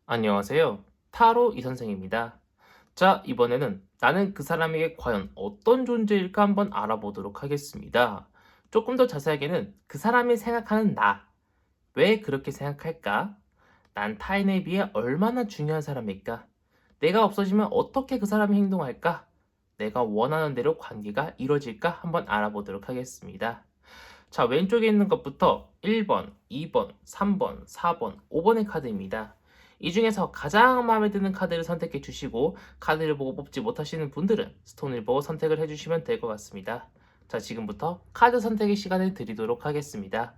안녕하세요. 타로 이선생입니다. 자, 이번에는 나는 그 사람에게 과연 어떤 존재일까 한번 알아보도록 하겠습니다. 조금 더 자세하게는 그 사람이 생각하는 나, 왜 그렇게 생각할까? 난 타인에 비해 얼마나 중요한 사람일까? 내가 없어지면 어떻게 그 사람이 행동할까? 내가 원하는 대로 관계가 이루어질까? 한번 알아보도록 하겠습니다. 자, 왼쪽에 있는 것부터 1번, 2번, 3번, 4번, 5번의 카드입니다. 이 중에서 가장 마음에 드는 카드를 선택해 주시고 카드를 보고 뽑지 못하시는 분들은 스톤을 보고 선택을 해주시면 될 것 같습니다. 자, 지금부터 카드 선택의 시간을 드리도록 하겠습니다.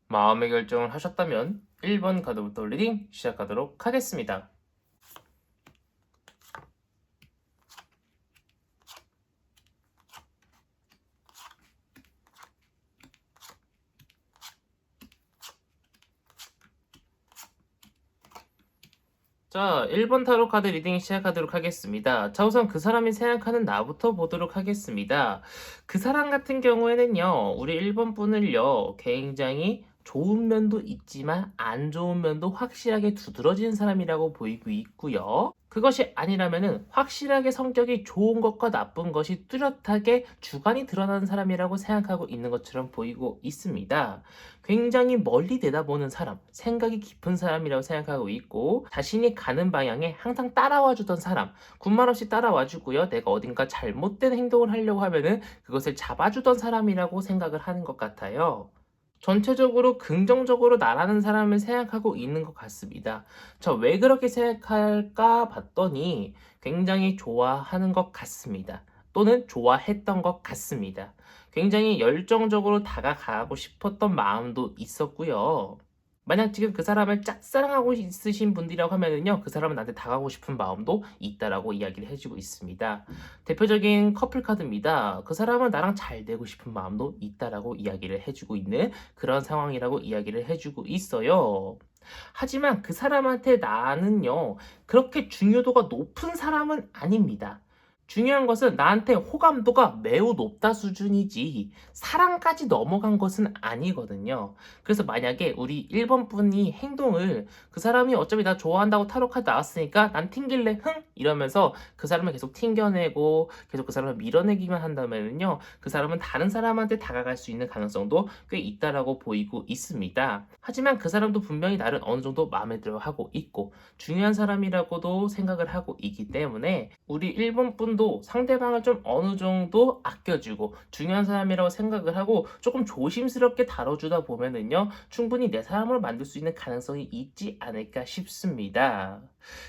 마음의 결정을 하셨다면 1번 카드부터 리딩 시작하도록 하겠습니다. 자, 1번 타로 카드 리딩 시작하도록 하겠습니다. 자, 우선 그 사람이 생각하는 나부터 보도록 하겠습니다. 그 사람 같은 경우에는요, 우리 1번 분을요, 굉장히 좋은 면도 있지만 안 좋은 면도 확실하게 두드러지는 사람이라고 보이고 있고요. 그것이 아니라면은 확실하게 성격이 좋은 것과 나쁜 것이 뚜렷하게 주관이 드러나는 사람이라고 생각하고 있는 것처럼 보이고 있습니다. 굉장히 멀리 내다보는 사람, 생각이 깊은 사람이라고 생각하고 있고 자신이 가는 방향에 항상 따라와 주던 사람, 군말 없이 따라와 주고요. 내가 어딘가 잘못된 행동을 하려고 하면은 그것을 잡아주던 사람이라고 생각을 하는 것 같아요. 전체적으로 긍정적으로 나라는 사람을 생각하고 있는 것 같습니다. 저 왜 그렇게 생각할까 봤더니 굉장히 좋아하는 것 같습니다. 또는 좋아했던 것 같습니다. 굉장히 열정적으로 다가가고 싶었던 마음도 있었고요. 만약 지금 그 사람을 짝사랑하고 있으신 분들이라고 하면은요, 그 사람은 나한테 다가가고 싶은 마음도 있다라고 이야기를 해주고 있습니다. 대표적인 커플 카드입니다. 그 사람은 나랑 잘 되고 싶은 마음도 있다라고 이야기를 해주고 있는 그런 상황이라고 이야기를 해주고 있어요. 하지만 그 사람한테 나는요, 그렇게 중요도가 높은 사람은 아닙니다. 중요한 것은 나한테 호감도가 매우 높다 수준이지 사랑까지 넘어간 것은 아니거든요. 그래서 만약에 우리 1번 분이 행동을 그 사람이 어차피 나 좋아한다고 타로 카드 나왔으니까 난 튕길래 흥 이러면서 그 사람을 계속 튕겨내고 계속 그 사람을 밀어내기만 한다면요, 그 사람은 다른 사람한테 다가갈 수 있는 가능성도 꽤 있다라고 보이고 있습니다. 하지만 그 사람도 분명히 나를 어느 정도 마음에 들어 하고 있고 중요한 사람이라고도 생각을 하고 있기 때문에 우리 1번 분도 상대방을 좀 어느 정도 아껴주고 중요한 사람이라고 생각을 하고 조금 조심스럽게 다뤄주다 보면은요, 충분히 내 사람으로 만들 수 있는 가능성이 있지 않을까 싶습니다.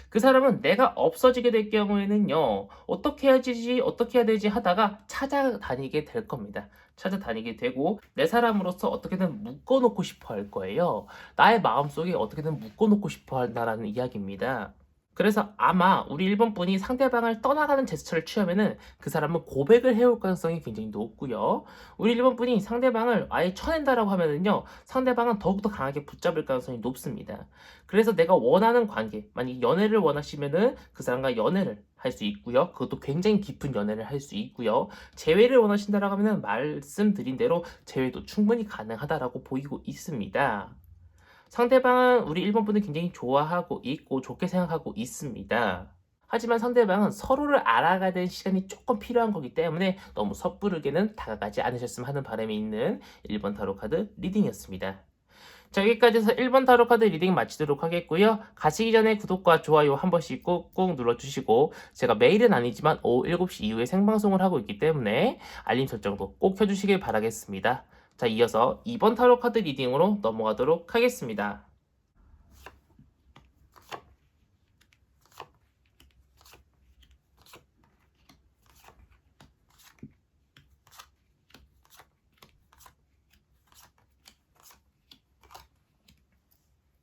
그 사람은 내가 없어지게 될 경우에는요, 어떻게 해야지, 어떻게 해야 되지 하다가 찾아다니게 될 겁니다. 찾아다니게 되고 내 사람으로서 어떻게든 묶어놓고 싶어 할 거예요. 나의 마음속에 어떻게든 묶어놓고 싶어 한다라는 이야기입니다. 그래서 아마 우리 1번 분이 상대방을 떠나가는 제스처를 취하면은 그 사람은 고백을 해올 가능성이 굉장히 높고요. 우리 1번 분이 상대방을 아예 쳐낸다라고 하면은요, 상대방은 더욱더 강하게 붙잡을 가능성이 높습니다. 그래서 내가 원하는 관계, 만약 연애를 원하시면은 그 사람과 연애를 할 수 있고요. 그것도 굉장히 깊은 연애를 할 수 있고요. 재회를 원하신다라고 하면은 말씀드린 대로 재회도 충분히 가능하다라고 보이고 있습니다. 상대방은 우리 1번 분을 굉장히 좋아하고 있고 좋게 생각하고 있습니다. 하지만 상대방은 서로를 알아가야 될 시간이 조금 필요한 거기 때문에 너무 섣부르게는 다가가지 않으셨으면 하는 바람이 있는 1번 타로 카드 리딩이었습니다. 자, 여기까지 해서 1번 타로 카드 리딩 마치도록 하겠고요. 가시기 전에 구독과 좋아요 한 번씩 꾹꾹 눌러주시고 제가 매일은 아니지만 오후 7시 이후에 생방송을 하고 있기 때문에 알림 설정도 꼭 켜주시길 바라겠습니다. 자, 이어서 2번 타로 카드 리딩으로 넘어가도록 하겠습니다.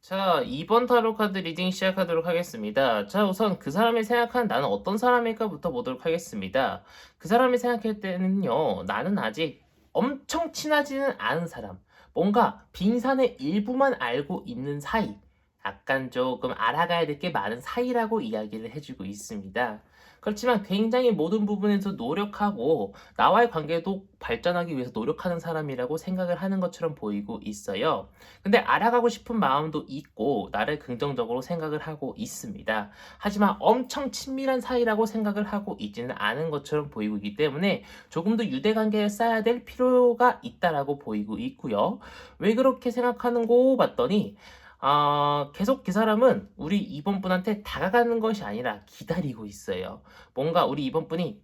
자, 2번 타로 카드 리딩 시작하도록 하겠습니다. 자, 우선 그 사람이 생각한 나는 어떤 사람일까부터 보도록 하겠습니다. 그 사람이 생각할 때는요, 나는 아직 엄청 친하지는 않은 사람, 뭔가 빙산의 일부만 알고 있는 사이, 약간 조금 알아가야 될 게 많은 사이라고 이야기를 해주고 있습니다. 그렇지만 굉장히 모든 부분에서 노력하고 나와의 관계도 발전하기 위해서 노력하는 사람이라고 생각을 하는 것처럼 보이고 있어요. 근데 알아가고 싶은 마음도 있고 나를 긍정적으로 생각을 하고 있습니다. 하지만 엄청 친밀한 사이라고 생각을 하고 있지는 않은 것처럼 보이고 있기 때문에 조금 더 유대관계를 쌓아야 될 필요가 있다라고 보이고 있고요. 왜 그렇게 생각하는고 봤더니 계속 그 사람은 우리 이번 분한테 다가가는 것이 아니라 기다리고 있어요. 뭔가 우리 이번 분이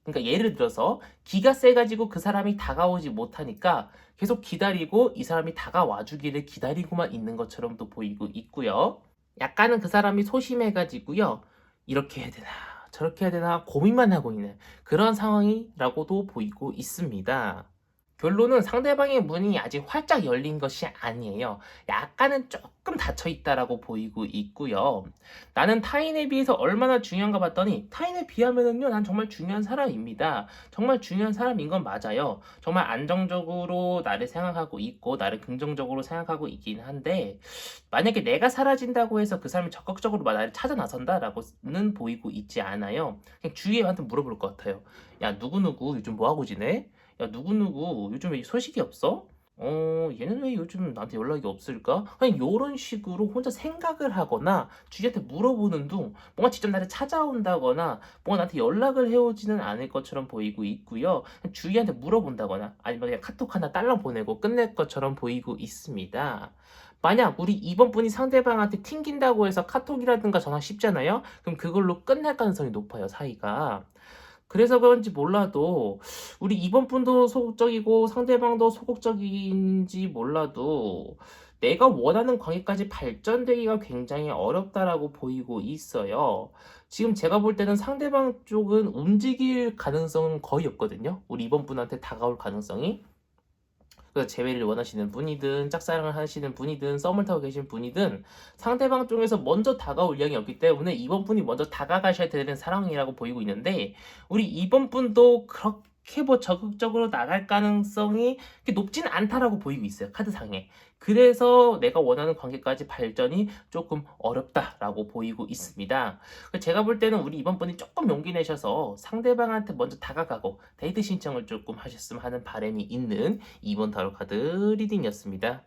그러니까 예를 들어서 기가 세가지고 그 사람이 다가오지 못하니까 계속 기다리고 이 사람이 다가와 주기를 기다리고만 있는 것처럼도 보이고 있고요. 약간은 그 사람이 소심해가지고요. 이렇게 해야 되나, 저렇게 해야 되나 고민만 하고 있는 그런 상황이라고도 보이고 있습니다. 결론은 상대방의 문이 아직 활짝 열린 것이 아니에요. 약간은 조금 닫혀 있다라고 보이고 있고요. 나는 타인에 비해서 얼마나 중요한가 봤더니 타인에 비하면은요, 난 정말 중요한 사람입니다. 정말 중요한 사람인 건 맞아요. 정말 안정적으로 나를 생각하고 있고 나를 긍정적으로 생각하고 있긴 한데 만약에 내가 사라진다고 해서 그 사람이 적극적으로 나를 찾아 나선다라고는 보이고 있지 않아요. 그냥 주위에한테 물어볼 것 같아요. 야, 누구누구 요즘 뭐하고 지내? 야, 누구누구 요즘 왜 소식이 없어? 얘는 왜 요즘 나한테 연락이 없을까? 그냥 요런 식으로 혼자 생각을 하거나 주위한테 물어보는 둥 뭔가 직접 나를 찾아온다거나 뭔가 나한테 연락을 해오지는 않을 것처럼 보이고 있고요. 그냥 주위한테 물어본다거나 아니면 그냥 카톡 하나 딸랑 보내고 끝낼 것처럼 보이고 있습니다. 만약 우리 이번 분이 상대방한테 튕긴다고 해서 카톡이라든가 전화 쉽잖아요? 그럼 그걸로 끝날 가능성이 높아요, 사이가. 그래서 그런지 몰라도 우리 이번 분도 소극적이고 상대방도 소극적인지 몰라도 내가 원하는 관계까지 발전되기가 굉장히 어렵다라고 보이고 있어요. 지금 제가 볼 때는 상대방 쪽은 움직일 가능성은 거의 없거든요. 우리 이번 분한테 다가올 가능성이. 그래서 재회를 원하시는 분이든 짝사랑을 하시는 분이든 썸을 타고 계신 분이든 상대방 쪽에서 먼저 다가올 의향이 없기 때문에 이번 분이 먼저 다가가셔야 되는 상황이라고 보이고 있는데 우리 이번 분도 그렇게 뭐 적극적으로 나갈 가능성이 그렇게 높진 않다라고 보이고 있어요. 카드상에. 그래서 내가 원하는 관계까지 발전이 조금 어렵다라고 보이고 있습니다. 제가 볼 때는 우리 이번 분이 조금 용기 내셔서 상대방한테 먼저 다가가고 데이트 신청을 조금 하셨으면 하는 바람이 있는 2번 타로 카드 리딩이었습니다.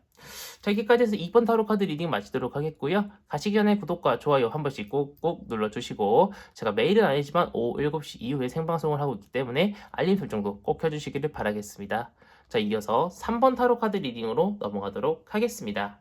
자, 여기까지 해서 2번 타로 카드 리딩 마치도록 하겠고요. 가시기 전에 구독과 좋아요 한 번씩 꾹꾹 눌러주시고 제가 매일은 아니지만 오후 7시 이후에 생방송을 하고 있기 때문에 알림 설정도 꼭 켜주시기를 바라겠습니다. 자, 이어서 3번 타로 카드 리딩으로 넘어가도록 하겠습니다.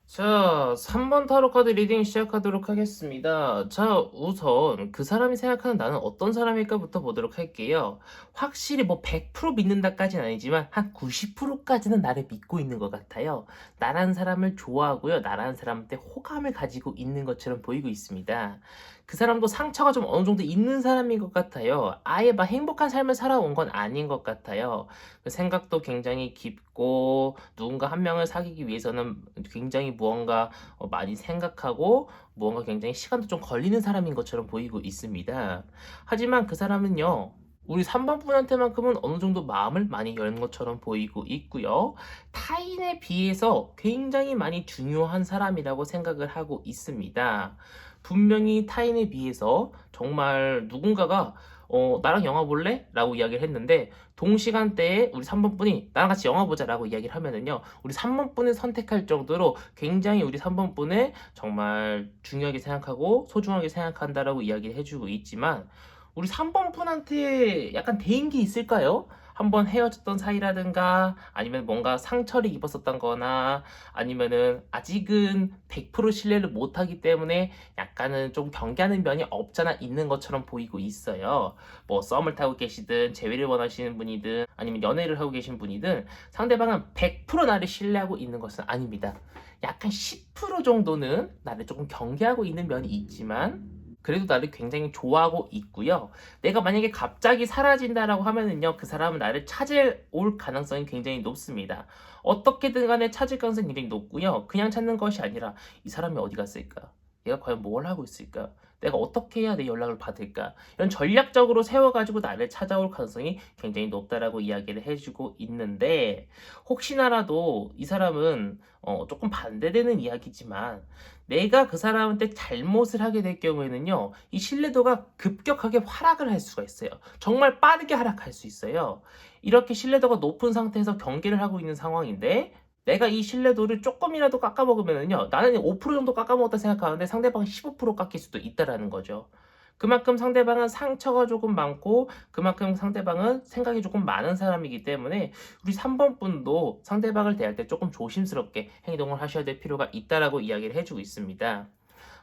자, 3번 타로 카드 리딩 시작하도록 하겠습니다. 자, 우선 그 사람이 생각하는 나는 어떤 사람일까부터 보도록 할게요. 확실히 뭐 100% 믿는다까지는 아니지만 한 90%까지는 나를 믿고 있는 것 같아요. 나라는 사람을 좋아하고요. 나라는 사람한테 호감을 가지고 있는 것처럼 보이고 있습니다. 그 사람도 상처가 좀 어느 정도 있는 사람인 것 같아요. 아예 막 행복한 삶을 살아온 건 아닌 것 같아요. 그 생각도 굉장히 깊고 누군가 한 명을 사귀기 위해서는 굉장히 무언가 많이 생각하고 무언가 굉장히 시간도 좀 걸리는 사람인 것처럼 보이고 있습니다. 하지만 그 사람은요. 우리 3번 분한테만큼은 어느 정도 마음을 많이 연 것처럼 보이고 있고요. 타인에 비해서 굉장히 많이 중요한 사람이라고 생각을 하고 있습니다. 분명히 타인에 비해서 정말 누군가가 나랑 영화 볼래? 라고 이야기를 했는데 동시간대에 우리 3번 분이 나랑 같이 영화 보자 라고 이야기를 하면은요 우리 3번 분을 선택할 정도로 굉장히 우리 3번 분을 정말 중요하게 생각하고 소중하게 생각한다라고 이야기를 해주고 있지만 우리 3번 분한테 약간 대인기 있을까요? 한번 헤어졌던 사이라든가 아니면 뭔가 상처를 입었었던 거나 아니면은 아직은 100% 신뢰를 못하기 때문에 약간은 좀 경계하는 면이 없잖아 있는 것처럼 보이고 있어요. 뭐 썸을 타고 계시든 재회를 원하시는 분이든 아니면 연애를 하고 계신 분이든 상대방은 100% 나를 신뢰하고 있는 것은 아닙니다. 약간 10% 정도는 나를 조금 경계하고 있는 면이 있지만 그래도 나를 굉장히 좋아하고 있고요. 내가 만약에 갑자기 사라진다라고 하면은요, 그 사람은 나를 찾아올 가능성이 굉장히 높습니다. 어떻게든 간에 찾을 가능성이 굉장히 높고요. 그냥 찾는 것이 아니라 이 사람이 어디 갔을까? 얘가 과연 뭘 하고 있을까? 내가 어떻게 해야 내 연락을 받을까? 이런 전략적으로 세워가지고 나를 찾아올 가능성이 굉장히 높다라고 이야기를 해주고 있는데, 혹시나라도 이 사람은 조금 반대되는 이야기지만, 내가 그 사람한테 잘못을 하게 될 경우에는요, 이 신뢰도가 급격하게 하락을 할 수가 있어요. 정말 빠르게 하락할 수 있어요. 이렇게 신뢰도가 높은 상태에서 경계를 하고 있는 상황인데, 내가 이 신뢰도를 조금이라도 깎아먹으면은요, 나는 5% 정도 깎아먹었다 생각하는데 상대방은 15% 깎일 수도 있다라는 거죠. 그만큼 상대방은 상처가 조금 많고 그만큼 상대방은 생각이 조금 많은 사람이기 때문에 우리 3번 분도 상대방을 대할 때 조금 조심스럽게 행동을 하셔야 될 필요가 있다라고 이야기를 해주고 있습니다.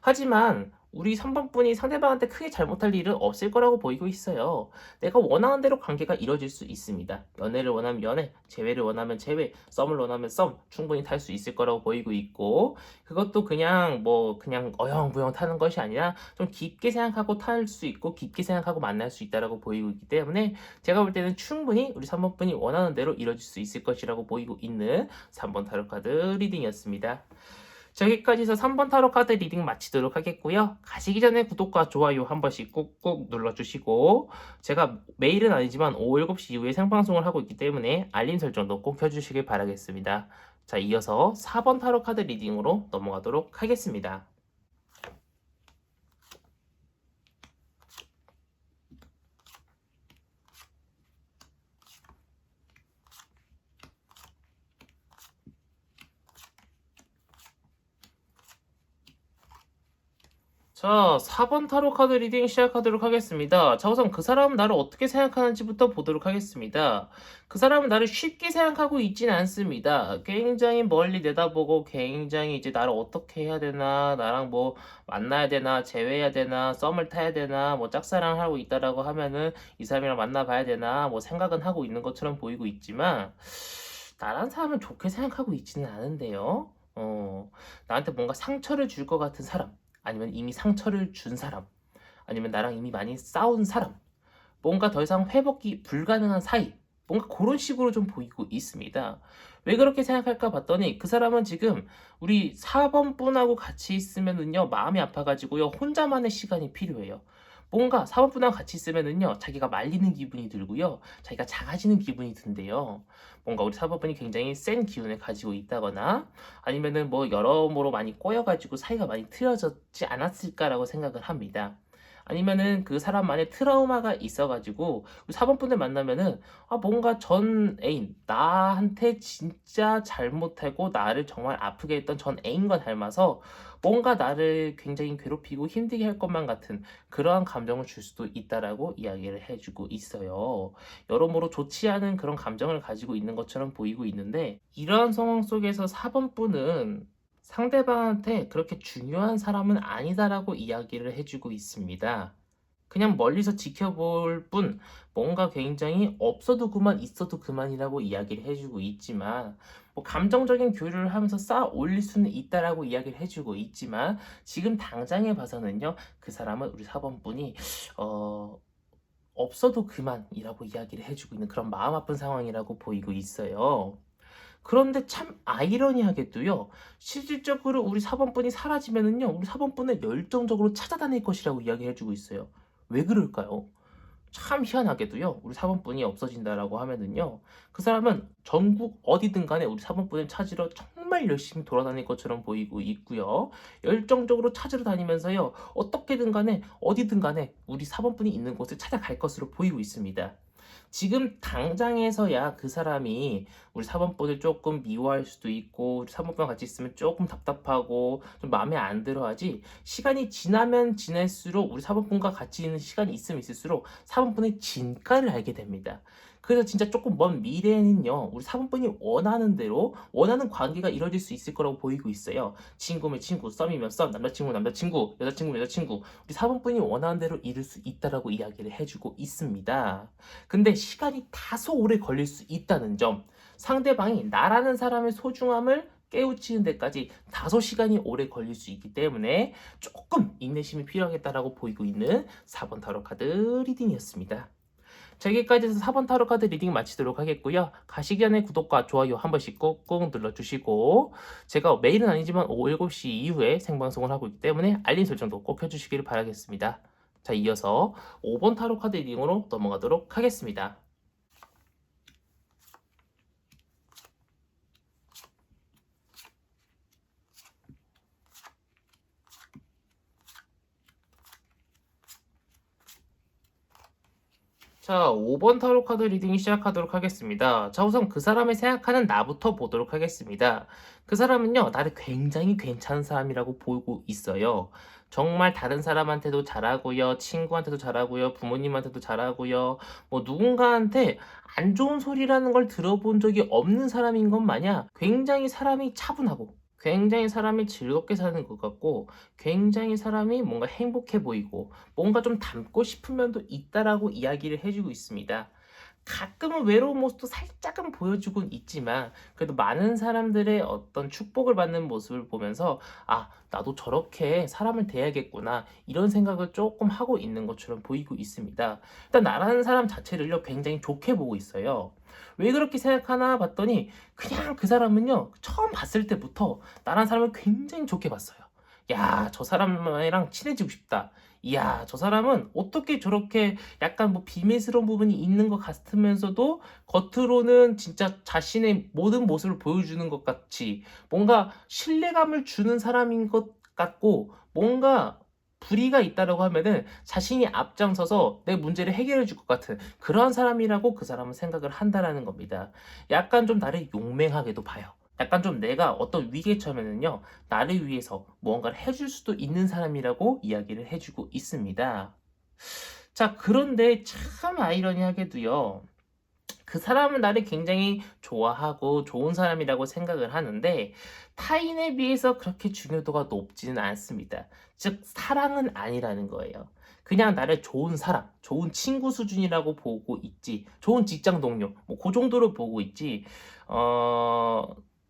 하지만 우리 3번 분이 상대방한테 크게 잘못할 일은 없을 거라고 보이고 있어요. 내가 원하는 대로 관계가 이뤄질 수 있습니다. 연애를 원하면 연애, 재회를 원하면 재회, 썸을 원하면 썸 충분히 탈 수 있을 거라고 보이고 있고 그것도 그냥 어영부영 타는 것이 아니라 좀 깊게 생각하고 탈 수 있고 깊게 생각하고 만날 수 있다라고 보이고 있기 때문에 제가 볼 때는 충분히 우리 3번 분이 원하는 대로 이뤄질 수 있을 것이라고 보이고 있는 3번 타로 카드 리딩이었습니다. 자, 여기까지 해서 3번 타로 카드 리딩 마치도록 하겠고요. 가시기 전에 구독과 좋아요 한 번씩 꾹꾹 눌러주시고 제가 매일은 아니지만 오후 7시 이후에 생방송을 하고 있기 때문에 알림 설정도 꼭 켜주시길 바라겠습니다. 자, 이어서 4번 타로 카드 리딩으로 넘어가도록 하겠습니다. 자, 4번 타로 카드 리딩 시작하도록 하겠습니다. 자, 우선 그 사람은 나를 어떻게 생각하는지부터 보도록 하겠습니다. 그 사람은 나를 쉽게 생각하고 있지는 않습니다. 굉장히 멀리 내다보고 굉장히 이제 나를 어떻게 해야 되나, 나랑 뭐 만나야 되나, 재회해야 되나, 썸을 타야 되나, 뭐 짝사랑하고 있다라고 하면은 이 사람이랑 만나봐야 되나, 뭐 생각은 하고 있는 것처럼 보이고 있지만 나란 사람은 좋게 생각하고 있지는 않은데요. 나한테 뭔가 상처를 줄 것 같은 사람. 아니면 이미 상처를 준 사람, 아니면 나랑 이미 많이 싸운 사람, 뭔가 더 이상 회복이 불가능한 사이, 뭔가 그런 식으로 좀 보이고 있습니다. 왜 그렇게 생각할까 봤더니 그 사람은 지금 우리 4번 분하고 같이 있으면은요, 마음이 아파가지고요, 혼자만의 시간이 필요해요. 뭔가 4번 분하고 같이 있으면은요, 자기가 말리는 기분이 들고요, 자기가 작아지는 기분이 든대요. 뭔가 우리 4번 분이 굉장히 센 기운을 가지고 있다거나, 아니면은 뭐 여러모로 많이 꼬여가지고 사이가 많이 틀어졌지 않았을까라고 생각을 합니다. 아니면은 그 사람만의 트라우마가 있어가지고 4번 분을 만나면은 뭔가 전 애인 나한테 진짜 잘못하고 나를 정말 아프게 했던 전 애인과 닮아서 뭔가 나를 굉장히 괴롭히고 힘들게 할 것만 같은 그러한 감정을 줄 수도 있다라고 이야기를 해주고 있어요. 여러모로 좋지 않은 그런 감정을 가지고 있는 것처럼 보이고 있는데 이러한 상황 속에서 4번 분은 상대방한테 그렇게 중요한 사람은 아니다라고 이야기를 해주고 있습니다. 그냥 멀리서 지켜볼 뿐, 뭔가 굉장히 없어도 그만, 있어도 그만이라고 이야기를 해주고 있지만, 뭐 감정적인 교류를 하면서 쌓아 올릴 수는 있다라고 이야기를 해주고 있지만, 지금 당장에 봐서는요, 그 사람은 우리 4번 분이, 없어도 그만이라고 이야기를 해주고 있는 그런 마음 아픈 상황이라고 보이고 있어요. 그런데 참 아이러니하게도요, 실질적으로 우리 4번분이 사라지면은요, 우리 4번분을 열정적으로 찾아다닐 것이라고 이야기해주고 있어요. 왜 그럴까요? 참 희한하게도요, 우리 4번분이 없어진다라고 하면은요, 그 사람은 전국 어디든 간에 우리 4번분을 찾으러 정말 열심히 돌아다닐 것처럼 보이고 있고요. 열정적으로 찾으러 다니면서요, 어떻게든 간에, 어디든 간에 우리 4번분이 있는 곳을 찾아갈 것으로 보이고 있습니다. 지금 당장에서야 그 사람이 우리 4번분을 조금 미워할 수도 있고 우리 4번분 같이 있으면 조금 답답하고 좀 마음에 안 들어 하지 시간이 지나면 지날수록 우리 4번분과 같이 있는 시간이 있으면 있을수록 4번분의 진가를 알게 됩니다. 그래서 진짜 조금 먼 미래에는요, 우리 사본분이 원하는 대로 원하는 관계가 이루어질 수 있을 거라고 보이고 있어요. 친구면 친구, 썸이면 썸, 남자친구면 남자친구, 여자친구면 여자친구, 우리 사본분이 원하는 대로 이룰 수 있다라고 이야기를 해주고 있습니다. 근데 시간이 다소 오래 걸릴 수 있다는 점, 상대방이 나라는 사람의 소중함을 깨우치는 데까지 다소 시간이 오래 걸릴 수 있기 때문에 조금 인내심이 필요하겠다라고 보이고 있는 4번 타로 카드 리딩이었습니다. 자, 여기까지 해서 4번 타로 카드 리딩 마치도록 하겠고요. 가시기 전에 구독과 좋아요 한 번씩 꾹꾹 눌러주시고, 제가 매일은 아니지만 오후 7시 이후에 생방송을 하고 있기 때문에 알림 설정도 꼭 해주시기를 바라겠습니다. 자, 이어서 5번 타로 카드 리딩으로 넘어가도록 하겠습니다. 자, 5번 타로 카드 리딩 시작하도록 하겠습니다. 자, 우선 그 사람을 생각하는 나부터 보도록 하겠습니다. 그 사람은요, 나를 굉장히 괜찮은 사람이라고 보고 있어요. 정말 다른 사람한테도 잘하고요, 친구한테도 잘하고요, 부모님한테도 잘하고요, 뭐 누군가한테 안 좋은 소리라는 걸 들어본 적이 없는 사람인 것 마냥 굉장히 사람이 차분하고, 굉장히 사람이 즐겁게 사는 것 같고, 굉장히 사람이 뭔가 행복해 보이고, 뭔가 좀 닮고 싶은 면도 있다라고 이야기를 해주고 있습니다. 가끔은 외로운 모습도 살짝은 보여주곤 있지만, 그래도 많은 사람들의 어떤 축복을 받는 모습을 보면서, 아, 나도 저렇게 사람을 대해야겠구나, 이런 생각을 조금 하고 있는 것처럼 보이고 있습니다. 일단 나라는 사람 자체를요, 굉장히 좋게 보고 있어요. 왜 그렇게 생각하나 봤더니, 그냥 그 사람은요, 처음 봤을 때부터 나라는 사람을 굉장히 좋게 봤어요. 야, 저 사람이랑 친해지고 싶다. 이야, 저 사람은 어떻게 저렇게 약간 뭐 비밀스러운 부분이 있는 것 같으면서도 겉으로는 진짜 자신의 모든 모습을 보여주는 것 같이 뭔가 신뢰감을 주는 사람인 것 같고, 뭔가 불의가 있다라고 하면은 자신이 앞장서서 내 문제를 해결해 줄 것 같은 그러한 사람이라고 그 사람은 생각을 한다라는 겁니다. 약간 좀 나를 용맹하게도 봐요. 약간 좀 내가 어떤 위기에 처하면은요, 나를 위해서 무언가를 해줄 수도 있는 사람이라고 이야기를 해주고 있습니다. 자, 그런데 참 아이러니하게도요, 그 사람은 나를 굉장히 좋아하고 좋은 사람이라고 생각을 하는데, 타인에 비해서 그렇게 중요도가 높지는 않습니다. 즉, 사랑은 아니라는 거예요. 그냥 나를 좋은 사람, 좋은 친구 수준이라고 보고 있지, 좋은 직장 동료, 뭐 그 정도로 보고 있지, 어,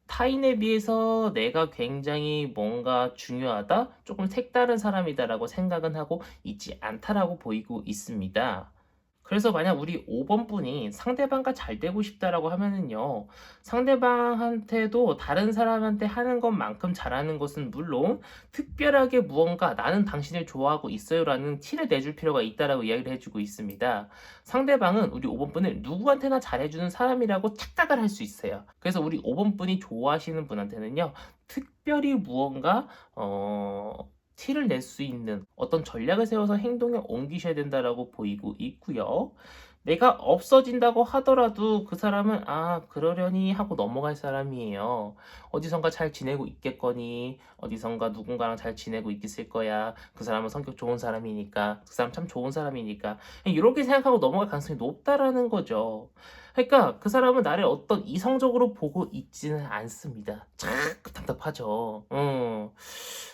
타인에 비해서 내가 굉장히 뭔가 중요하다, 조금 색다른 사람이다라고 생각은 하고 있지 않다라고 보이고 있습니다. 그래서 만약 우리 5번 분이 상대방과 잘 되고 싶다라고 하면은요, 상대방한테도 다른 사람한테 하는 것만큼 잘하는 것은 물론, 특별하게 무언가 나는 당신을 좋아하고 있어요라는 티를 내줄 필요가 있다라고 이야기를 해주고 있습니다. 상대방은 우리 5번 분을 누구한테나 잘해주는 사람이라고 착각을 할 수 있어요. 그래서 우리 5번 분이 좋아하시는 분한테는요, 특별히 무언가, 티를 낼 수 있는 어떤 전략을 세워서 행동에 옮기셔야 된다라고 보이고 있고요. 내가 없어진다고 하더라도 그 사람은 아, 그러려니 하고 넘어갈 사람이에요. 어디선가 잘 지내고 있겠거니, 어디선가 누군가랑 잘 지내고 있겠을 거야. 그 사람은 성격 좋은 사람이니까, 그 사람 참 좋은 사람이니까. 이렇게 생각하고 넘어갈 가능성이 높다라는 거죠. 그러니까 그 사람은 나를 어떤 이성적으로 보고 있지는 않습니다. 참 답답하죠.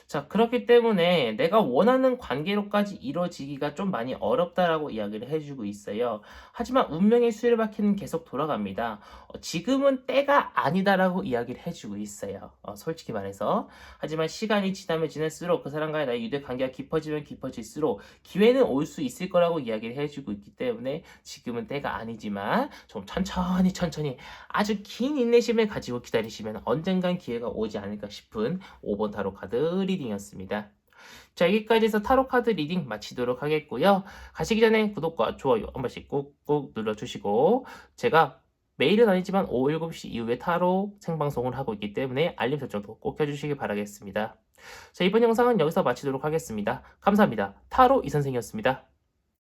자, 그렇기 때문에 내가 원하는 관계로까지 이루어지기가 좀 많이 어렵다라고 이야기를 해주고 있어요. 하지만 운명의 수레바퀴는 계속 돌아갑니다. 지금은 때가 아니다라고 이야기를 해주고 있어요. 솔직히 말해서. 하지만 시간이 지나면 지날수록 그 사람과의 나의 유대 관계가 깊어지면 깊어질수록 기회는 올 수 있을 거라고 이야기를 해주고 있기 때문에 지금은 때가 아니지만 좀 천천히 아주 긴 인내심을 가지고 기다리시면 언젠간 기회가 오지 않을까 싶은 5번 타로 카드 리딩이었습니다. 자, 여기까지 해서 타로 카드 리딩 마치도록 하겠고요. 가시기 전에 구독과 좋아요 한 번씩 꾹꾹 눌러주시고, 제가 매일은 아니지만 오후 7시 이후에 타로 생방송을 하고 있기 때문에 알림 설정도 꼭 해주시기 바라겠습니다. 자, 이번 영상은 여기서 마치도록 하겠습니다. 감사합니다. 타로 이선생이었습니다.